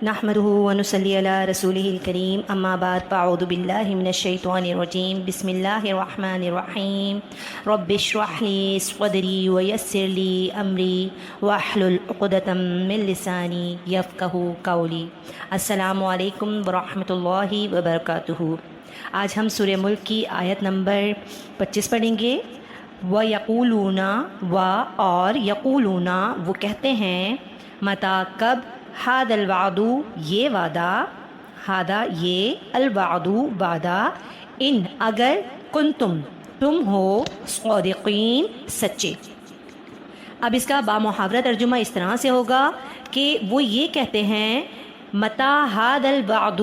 نحمده ونصلي على رسوله الكريم اما بعد فاعوذ بالله من الشيطان الرجيم بسم الله الرحمن الرحيم رب اشرح لي صدري ويسر لي امري واحلل عقدة من لساني يفقهوا قولي۔ السلام علیکم ورحمۃ اللہ وبرکاتہ۔ آج ہم سورہ ملک کی آیت نمبر 25 پڑھیں گے۔ وَيَقُولُونَ اور یقولون وہ کہتے ہیں، متا کب، ہاد الوعد یہ وعدہ، ہادہ یہ، الوعد وعدہ، ان اگر، کنتم تم ہو، صادقین سچے۔ اب اس کا بامحاورہ ترجمہ اس طرح سے ہوگا کہ وہ یہ کہتے ہیں، متا ہاد الوعد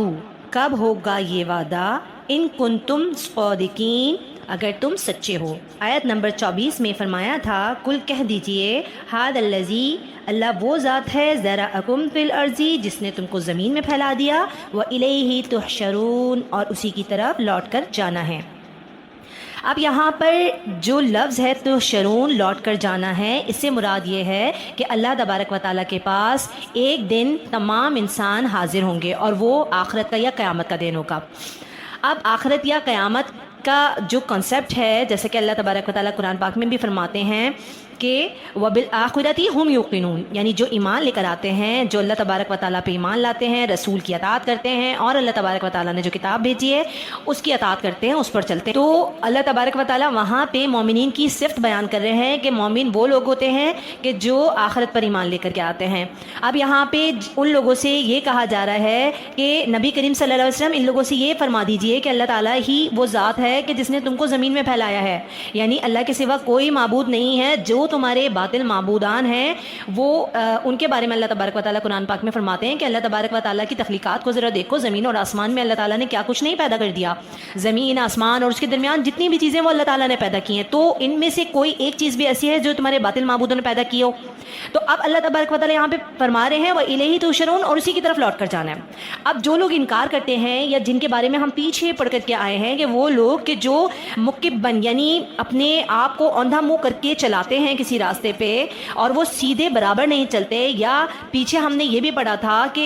کب ہوگا یہ وعدہ، ان کنتم صادقین اگر تم سچے ہو۔ آیت نمبر 24 میں فرمایا تھا، کل کہہ دیجئے، ہاد الذی اللہ وہ ذات ہے، ذرأکم فی الارض جس نے تم کو زمین میں پھیلا دیا، وإلیہ تحشرون اور اسی کی طرف لوٹ کر جانا ہے۔ اب یہاں پر جو لفظ ہے تو شرون لوٹ کر جانا ہے، اس سے مراد یہ ہے کہ اللہ تبارک و تعالیٰ کے پاس ایک دن تمام انسان حاضر ہوں گے اور وہ آخرت کا یا قیامت کا دن ہوگا۔ اب آخرت یا قیامت کا جو کنسیپٹ ہے، جیسے کہ اللہ تبارک و تعالیٰ قرآن پاک میں بھی فرماتے ہیں کہ وَبِالْآخِرَةِ هُمْ يُوقِنُونَ، یعنی جو ایمان لے کر آتے ہیں، جو اللہ تبارک و تعالیٰ پہ ایمان لاتے ہیں، رسول کی اطاعت کرتے ہیں اور اللہ تبارک و تعالیٰ نے جو کتاب بھیجی ہے اس کی اطاعت کرتے ہیں، اس پر چلتے ہیں۔ تو اللہ تبارک و تعالیٰ وہاں پہ مومنین کی صفت بیان کر رہے ہیں کہ مومن وہ لوگ ہوتے ہیں کہ جو آخرت پر ایمان لے کر کے آتے ہیں۔ اب یہاں پہ ان لوگوں سے یہ کہا جا رہا ہے کہ نبی کریم صلی اللہ علیہ وسلم ان لوگوں سے یہ فرما دیجئے کہ اللہ تعالیٰ ہی وہ ذات ہے کہ جس نے تم کو زمین میں پھیلایا ہے، یعنی اللہ کے سوا کوئی معبود نہیں ہے۔ جو تمہارے باطل معبودان ہیں وہ ان کے بارے میں اللہ تبارک و تعالیٰ قرآن پاک میں فرماتے ہیں کہ اللہ تبارک و تعالیٰ کی تخلیقات کو ذرا دیکھو، زمین اور آسمان میں اللہ تعالیٰ نے کیا کچھ نہیں پیدا کر دیا۔ زمین، آسمان اور اس کے درمیان جتنی بھی چیزیں وہ اللہ تعالیٰ نے پیدا کی ہیں، تو ان میں سے کوئی ایک چیز بھی ایسی ہے جو تمہارے باطل معبودوں نے پیدا کی ہو؟ تو اب اللہ تبارک و تعالیٰ یہاں پہ فرما رہے ہیں وَإِلَيْهِ تُحْشَرُونَ اور اسی کی طرف لوٹ کر جانا ہے۔ اب جو لوگ انکار کرتے ہیں یا جن کے بارے میں ہم پیچھے پڑھ کر کے آئے ہیں کہ وہ لوگ کہ جو مکبن یعنی اپنے آپ کو اوندھا منہ کر کے چلاتے ہیں کسی راستے پہ اور وہ سیدھے برابر نہیں چلتے، یا پیچھے ہم نے یہ بھی پڑھا تھا کہ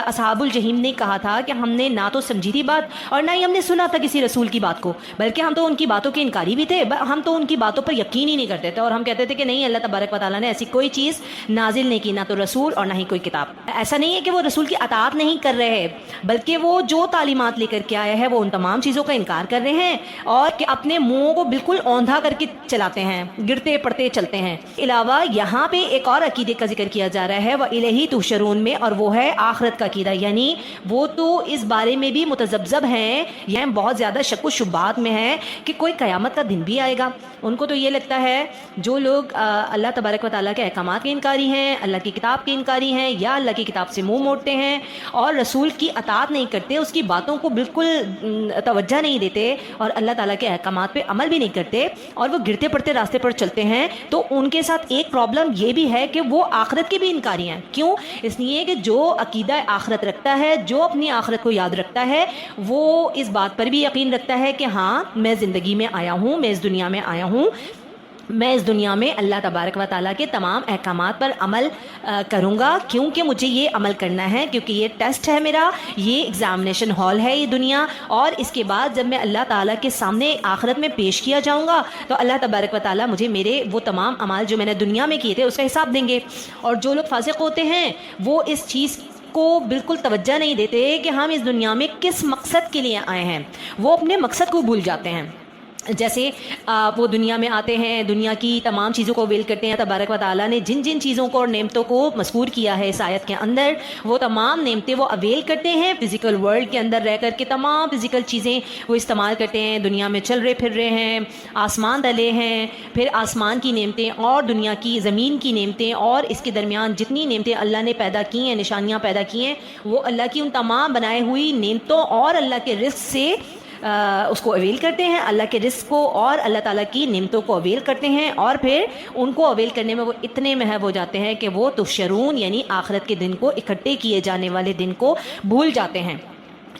اصحاب الجحیم نے کہا تھا کہ ہم نے نہ تو سمجھی تھی بات اور نہ ہی ہم نے سنا تھا کسی رسول کی بات کو، بلکہ ہم تو ان کی باتوں کے انکاری بھی تھے، ہم تو ان کی باتوں پر یقین ہی نہیں کرتے تھے اور ہم کہتے تھے کہ نہیں، اللہ تبارک و تعالیٰ نے ایسی کوئی چیز نازل نہیں کی، نہ تو رسول اور نہ ہی کوئی کتاب۔ ایسا نہیں ہے کہ وہ رسول کی اطاعت نہیں کر رہے، بلکہ وہ جو تعلیمات لے کر کے آیا ہے وہ ان تمام چیزوں کا انکار کر رہے ہیں اور کہ اپنے منہ کو بالکل اوندھا کر کے چلاتے ہیں، گرتے پڑتے چلتے ہیں۔ علاوہ یہاں پہ ایک اور عقیدے کا ذکر کیا جا رہا ہے وَإِلَيْهِ تُحْشَرُونَ میں، اور وہ ہے آخرت کا عقیدہ، یعنی وہ تو اس بارے میں بھی متذبذب ہیں، یہ بہت زیادہ شک و شبہات میں ہیں کہ کوئی قیامت کا دن بھی آئے گا۔ ان کو تو یہ لگتا ہے، جو لوگ اللہ تبارک و تعالیٰ کے احکامات کے انکاری ہیں، اللہ کی کتاب کے انکاری ہیں، یا اللہ کی کتاب سے منہ موڑتے ہیں اور رسول کی اطاعت نہیں کرتے، اس کی باتوں کو بالکل توجہ نہیں دیتے اور اللہ تعالیٰ کے احکامات پہ عمل بھی نہیں کرتے اور وہ گرتے پڑتے راستے پر چلتے ہیں، تو ان کے ساتھ ایک پرابلم یہ بھی ہے کہ وہ آخرت کے بھی انکاری ہیں۔ کیوں؟ اس لیے کہ جو عقیدہ آخرت رکھتا ہے، جو اپنی آخرت کو یاد رکھتا ہے، وہ اس بات پر بھی یقین رکھتا ہے کہ ہاں، میں زندگی میں آیا ہوں، میں اس دنیا میں آیا ہوں، میں اس دنیا میں اللہ تبارک و تعالیٰ کے تمام احکامات پر عمل کروں گا، کیونکہ مجھے یہ عمل کرنا ہے، کیونکہ یہ ٹیسٹ ہے میرا، یہ ایگزامینیشن ہال ہے یہ دنیا، اور اس کے بعد جب میں اللہ تعالیٰ کے سامنے آخرت میں پیش کیا جاؤں گا تو اللہ تبارک و تعالیٰ مجھے میرے وہ تمام اعمال جو میں نے دنیا میں کیے تھے اس کا حساب دیں گے۔ اور جو لوگ فاسق ہوتے ہیں وہ اس چیز کو بالکل توجہ نہیں دیتے کہ ہم اس دنیا میں کس مقصد کے لیے آئے ہیں، وہ اپنے مقصد کو بھول جاتے ہیں۔ جیسے وہ دنیا میں آتے ہیں، دنیا کی تمام چیزوں کو اویل کرتے ہیں، تبارک و تعالیٰ نے جن جن چیزوں کو اور نعمتوں کو مذکور کیا ہے اس آیت کے اندر، وہ تمام نعمتیں وہ اویل کرتے ہیں، فزیکل ورلڈ کے اندر رہ کر کے تمام فزیکل چیزیں وہ استعمال کرتے ہیں، دنیا میں چل رہے پھر رہے ہیں، آسمان تلے ہیں، پھر آسمان کی نعمتیں اور دنیا کی زمین کی نعمتیں اور اس کے درمیان جتنی نعمتیں اللہ نے پیدا کی ہیں، نشانیاں پیدا کی ہیں، وہ اللہ کی ان تمام بنائے ہوئی نعمتوں اور اللہ کے رزق سے اس کو اویل کرتے ہیں، اللہ کے رزق کو اور اللہ تعالیٰ کی نعمتوں کو اویل کرتے ہیں، اور پھر ان کو اویل کرنے میں وہ اتنے محب ہو جاتے ہیں کہ وہ تحشرون یعنی آخرت کے دن کو، اکٹھے کیے جانے والے دن کو بھول جاتے ہیں۔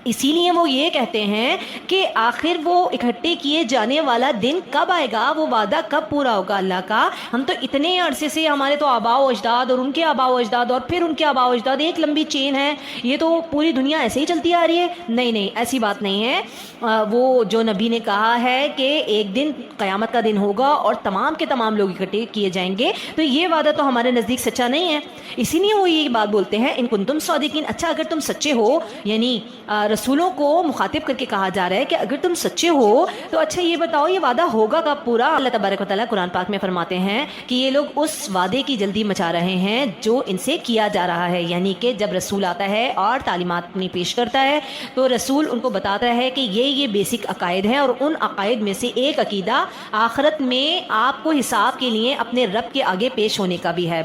اسی لیے وہ یہ کہتے ہیں کہ آخر وہ اکٹھے کیے جانے والا دن کب آئے گا، وہ وعدہ کب پورا ہوگا اللہ کا. ہم تو اتنے عرصے سے ہمارے تو آباء و اجداد اور ان کے آباء و اجداد اور پھر ان کے آباء و اجداد، ایک لمبی چین ہے، یہ تو پوری دنیا ایسے ہی چلتی آ رہی ہے. نہیں ایسی بات نہیں ہے. وہ جو نبی نے کہا ہے کہ ایک دن قیامت کا دن ہوگا اور تمام کے تمام لوگ اکٹھے کیے جائیں گے، تو یہ وعدہ تو ہمارے نزدیک سچا نہیں ہے. اسی لیے وہ یہ بات بولتے ہیں ان کنتم صادقین. اچھا اگر تم سچے ہو، یعنی رسولوں کو مخاطب کر کے کہا جا رہا ہے کہ اگر تم سچے ہو تو اچھا یہ بتاؤ یہ وعدہ ہوگا کب پورا. اللہ تبارک و تعالیٰ قرآن پاک میں فرماتے ہیں کہ یہ لوگ اس وعدے کی جلدی مچا رہے ہیں جو ان سے کیا جا رہا ہے. یعنی کہ جب رسول آتا ہے اور تعلیمات اپنی پیش کرتا ہے تو رسول ان کو بتاتا ہے کہ یہ بیسک عقائد ہیں، اور ان عقائد میں سے ایک عقیدہ آخرت میں آپ کو حساب کے لیے اپنے رب کے آگے پیش ہونے کا بھی ہے.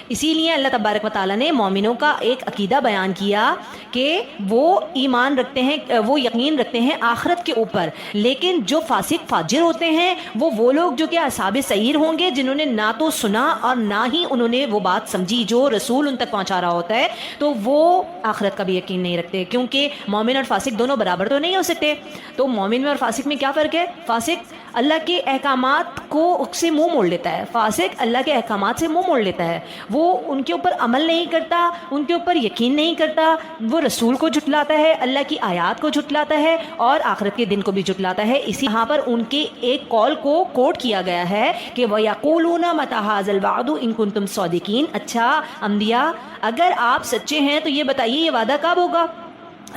اسی لیے اللہ تبارک و تعالیٰ نے مومنوں کا ایک عقیدہ بیان کیا کہ وہ ایمان رکھتے ہیں، وہ یقین رکھتے ہیں آخرت کے اوپر. لیکن جو فاسق فاجر ہوتے ہیں وہ لوگ جو کہ اصحاب سعیر ہوں گے، جنہوں نے نہ تو سنا اور نہ ہی انہوں نے وہ بات سمجھی جو رسول ان تک پہنچا رہا ہوتا ہے، تو وہ آخرت کا بھی یقین نہیں رکھتے. کیونکہ مومن اور فاسق دونوں برابر تو نہیں ہو سکتے. تو مومن میں اور فاسق میں کیا فرق ہے؟ فاسق اللہ کے احکامات کو سے منہ موڑ لیتا ہے، فاسق اللہ کے احکامات سے منہ موڑ لیتا ہے. وہ ان کے اوپر عمل نہیں کرتا، ان کے اوپر یقین نہیں کرتا، وہ رسول کو جھٹلاتا ہے، اللہ کی آیات کو جھٹلاتا ہے اور آخرت کے دن کو بھی جھٹلاتا ہے. اسی یہاں پر ان کے ایک قول کو کوٹ کیا گیا ہے کہ وَيَقُولُونَ مَتَىٰ هَٰذَا الْوَعْدُ إِن كُنتُمْ صَادِقِينَ. اچھا انبیاء اگر آپ سچے ہیں تو یہ بتائیے یہ وعدہ کب ہوگا؟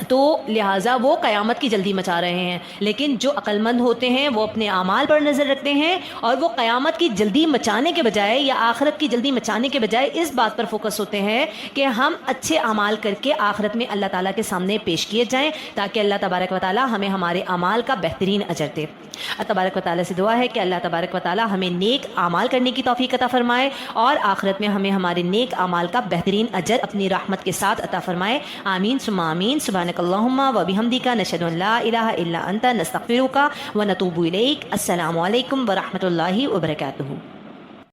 تو لہٰذا وہ قیامت کی جلدی مچا رہے ہیں. لیکن جو عقل مند ہوتے ہیں وہ اپنے اعمال پر نظر رکھتے ہیں اور وہ قیامت کی جلدی مچانے کے بجائے یا آخرت کی جلدی مچانے کے بجائے اس بات پر فوکس ہوتے ہیں کہ ہم اچھے اعمال کر کے آخرت میں اللہ تعالیٰ کے سامنے پیش کیے جائیں تاکہ اللہ تبارک و تعالیٰ ہمیں ہمارے اعمال کا بہترین اجر دے. اللہ تبارک و تعالیٰ سے دعا ہے کہ اللہ تبارک و تعالیٰ ہمیں نیک اعمال کرنے کی توفیق عطا فرمائے اور آخرت میں ہمیں ہمارے نیک اعمال کا بہترین اجر اپنی رحمت کے ساتھ عطا فرمائے. آمین ثم آمین. سبحانک اللہم وبحمدک نشہد ان لا الہ الا انت نستغفرک ونتوب الیک. السلام علیکم ورحمۃ اللہ وبرکاتہ.